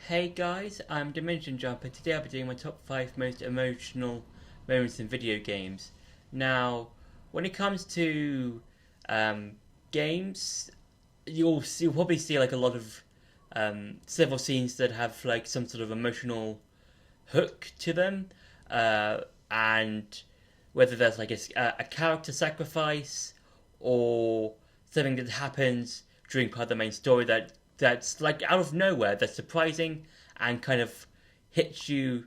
Hey guys, I'm Dimension Jumper. Today I'll be doing my top 5 most emotional moments in video games. Now, when it comes to um, games, you'll probably see like a lot of several scenes that have like some sort of emotional hook to them, uh, and whether there's like a character sacrifice or something that happens during part of the main story that's like out of nowhere, that's surprising and kind of hits you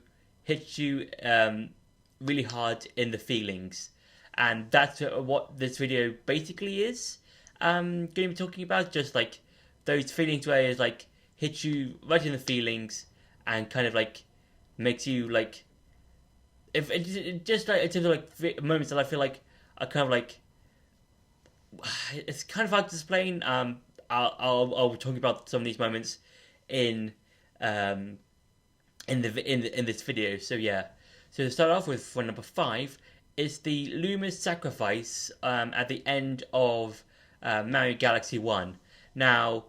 really hard in the feelings, and that's what this video basically is. Going to be talking about just like those feelings where it's like hits you right in the feelings and kind of like makes you like if it just like in terms of like moments that I feel like are kind of like it's kind of hard to explain. I'll be talking about some of these moments in um in this video. So yeah. So to start off with, for number five is the Luma's sacrifice at the end of Mario Galaxy One. Now,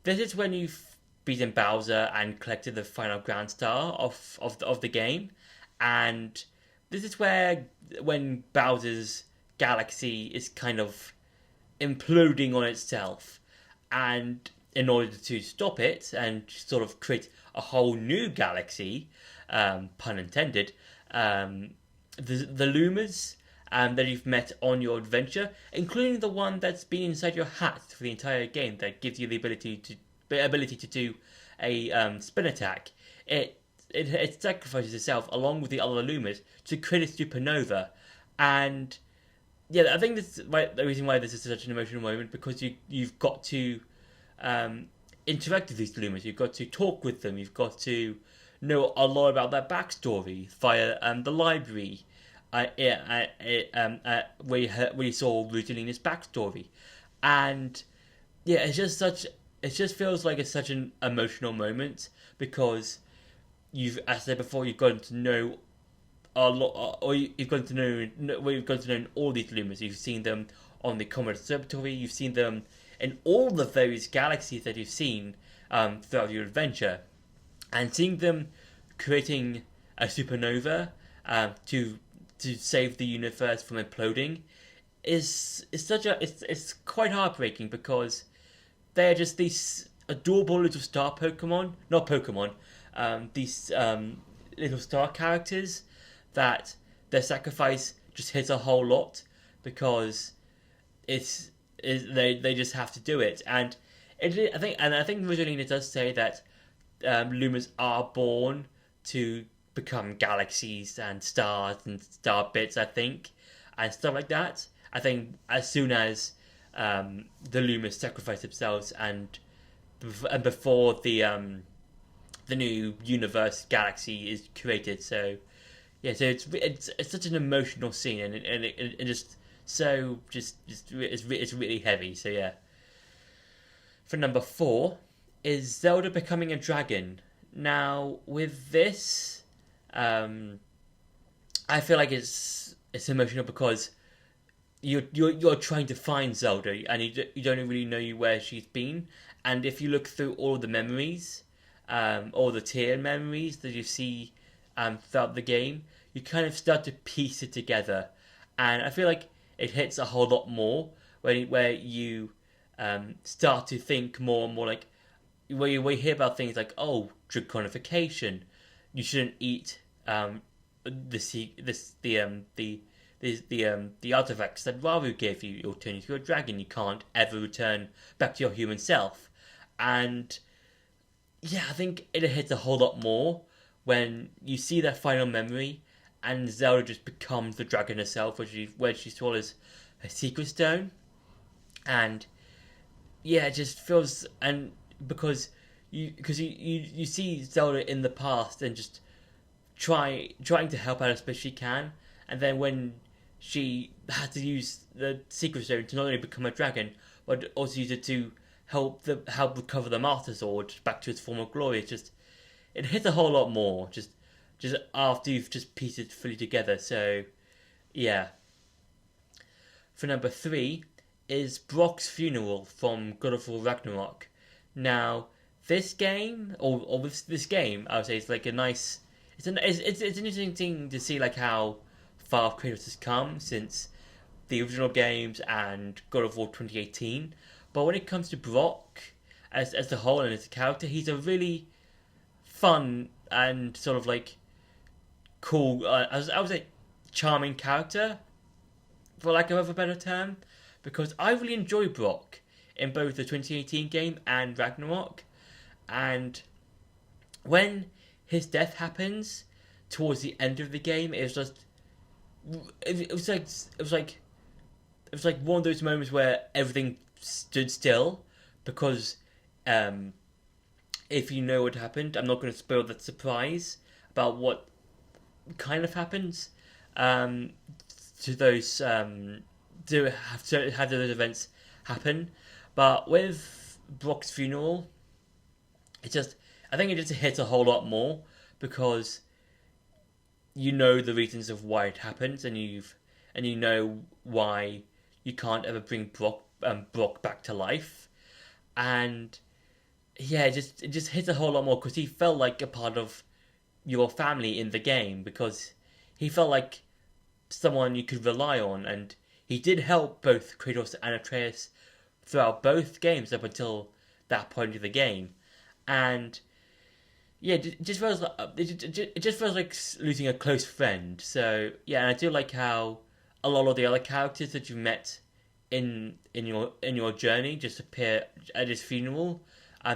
this is when you've beaten Bowser and collected the final Grand Star of the game, and this is where when Bowser's galaxy is kind of imploding on itself, and in order to stop it and sort of create a whole new galaxy, pun intended, um, the Lumas that you've met on your adventure, including the one that's been inside your hat for the entire game, that gives you the ability to do a spin attack. It sacrifices itself along with the other Lumas to create a supernova, and yeah, I think this is the reason why this is such an emotional moment, because you've got to um, interact with these Lumas. You've got to talk with them. You've got to know a lot about their backstory via the library, where you saw Rosalina's backstory, and yeah, it's just such. It just feels like it's such an emotional moment because as I said before, you've gotten to know a lot, or you've gotten to you've gotten to know all these Lumas. You've seen them on the Comet Observatory. You've seen them in all the various galaxies that you've seen throughout your adventure, and seeing them creating a supernova to save the universe from imploding is such a it's quite heartbreaking, because they're just these adorable little star Pokemon, not Pokemon, these little star characters that their sacrifice just hits a whole lot, because they just have to do it. And I think Rosalina does say that Lumas are born to become galaxies and star bits, I think, and stuff like that. I think as soon as the Lumas sacrifice themselves, and before the new universe galaxy is created. So yeah, so it's such an emotional scene, and it just so just it's really heavy. So yeah. For number four is Zelda becoming a dragon. Now with this, I feel like it's emotional because you're trying to find Zelda, and you don't really know where she's been. And if you look through all the memories, all the tier memories that you see throughout the game, you kind of start to piece it together. And I feel like it hits a whole lot more where you start to think more and more, like where you hear about things like, oh, draconification, you shouldn't eat the artifacts that Raru gave you. You'll turn into a dragon. You can't ever return back to your human self. And yeah, I think it hits a whole lot more when you see that final memory, and Zelda just becomes the dragon herself, where she swallows her secret stone, and yeah, it just feels, and because you see Zelda in the past and just trying to help out as best she can, and then when she had to use the secret stone to not only become a dragon but also use it to help recover the Master Sword back to its former glory. It hits a whole lot more just after you've just pieced it fully together. So yeah. For number three is Brock's funeral from God of War Ragnarok. Now, this game or with this game, I would say it's like a nice. It's an interesting thing to see like how far Kratos has come since the original games and God of War 2018. But when it comes to Brock as the whole and as a character, he's a really fun and sort of like cool. I would say charming character, for lack of a better term, because I really enjoy Brock in both the 2018 game and Ragnarok. And when his death happens towards the end of the game, it was just it was like it was like one of those moments where everything stood still because if you know what happened, I'm not going to spoil that surprise about what kind of happens to those to have those events happen. But with Brock's funeral, it just I think it just hits a whole lot more because you know the reasons of why it happens, and you know why you can't ever bring Brock back to life, and yeah, it just hits a whole lot more because he felt like a part of your family in the game because he felt like someone you could rely on, and he did help both Kratos and Atreus throughout both games up until that point of the game, and yeah, it just feels like it just feels like losing a close friend. So yeah, and I do like how a lot of the other characters that you've met in your journey just appear at his funeral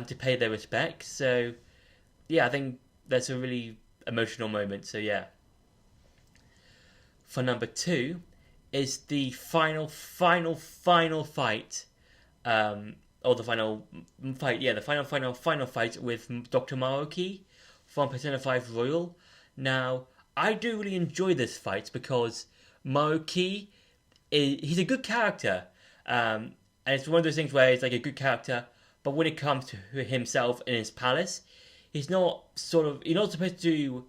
to pay their respects. So yeah, I think that's a really emotional moment. So yeah, for number two is the final fight, or the final fight, yeah, the final fight with Dr. Maoki from Persona 5 Royal. Now, I do really enjoy this fight because Maoki he's a good character, and it's one of those things where he's like a good character, but when it comes to himself in his palace, you're not supposed to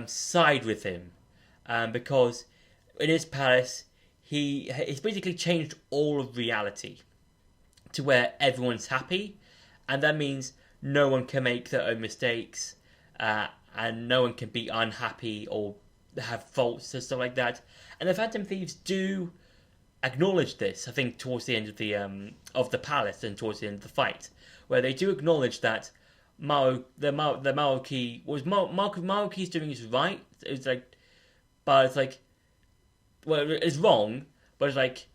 side with him, because in his palace he's basically changed all of reality to where everyone's happy, and that means no one can make their own mistakes, and no one can be unhappy or have faults and stuff like that. And the Phantom Thieves do acknowledge this, I think, towards the end of the palace and towards the end of the fight, where they do acknowledge that Maoki's doing is right. It's like, but it's like, well, it's wrong, but it's like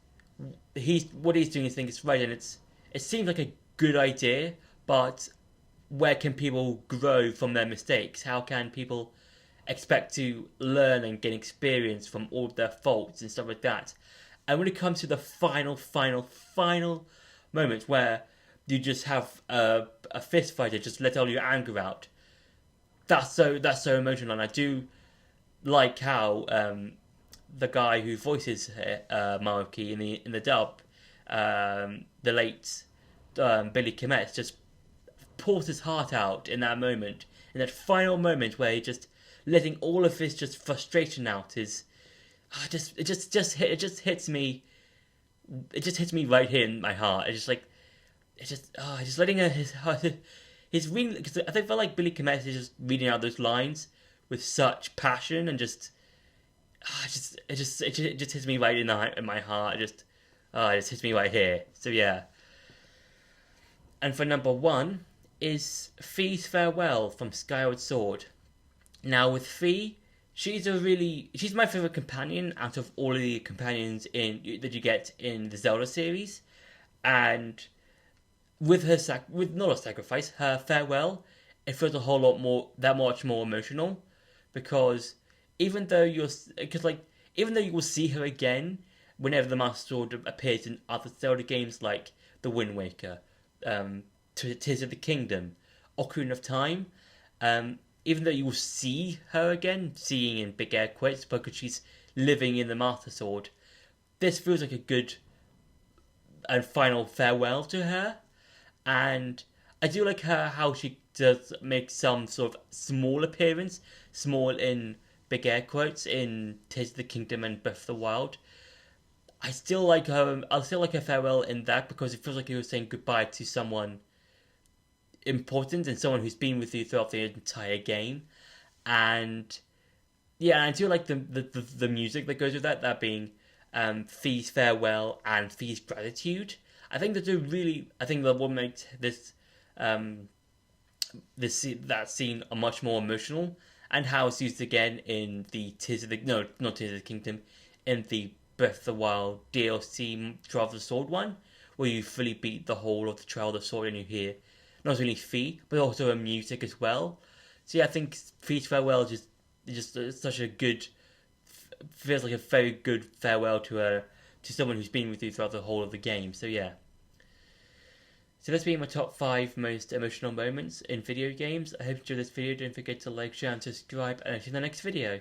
what he's doing is think it's right, and it seems like a good idea, but where can people grow from their mistakes? How can people expect to learn and gain experience from all of their faults and stuff like that? And when it comes to the final moment where you just have a fist fight and just let all your anger out, that's so emotional, and I do like how the guy who voices Maoki in the dub, the late Billy Komet, just pours his heart out in that moment, in that final moment where he just letting all of his just frustration out is it just hits me. It just hits me right here in my heart. Just letting his reading, because I feel like Billy Komet is just reading out those lines with such passion and it just hits me right in my heart. It just hits me right here. So yeah. And for number one is Fi's Farewell from Skyward Sword. Now with Fi, she's my favorite companion out of all of the companions that you get in the Zelda series, and with with not a sacrifice, her farewell, it feels a whole lot more, that much more emotional, because even though you will see her again whenever the Master Sword appears in other Zelda games like The Wind Waker, Tears of the Kingdom, Ocarina of Time, even though you will see her again, seeing in big air quotes, because she's living in the Master Sword, this feels like a good and final farewell to her. And I do like how she does make some sort of small appearance, small in big air quotes, in Tears of the Kingdom and Breath of the Wild. I still like her farewell in that because it feels like he was saying goodbye to someone important and someone who's been with you throughout the entire game. And yeah, and I do like the music that goes with that. That being Fee's farewell and Fee's gratitude. I think I think that will make um, that scene a much more emotional, and how it's used again in the Tears of the no, not Tears of the Kingdom, in the Breath of the Wild DLC Trial of the Sword one, where you fully beat the whole of the Trial of the Sword and you hear not only Fee but also her music as well. So yeah, I think Fee's farewell is just such a good, feels like a very good farewell to someone who's been with you throughout the whole of the game. So yeah. So that's been my top 5 most emotional moments in video games. I hope you enjoyed this video. Don't forget to like, share and subscribe, and I'll see you in the next video.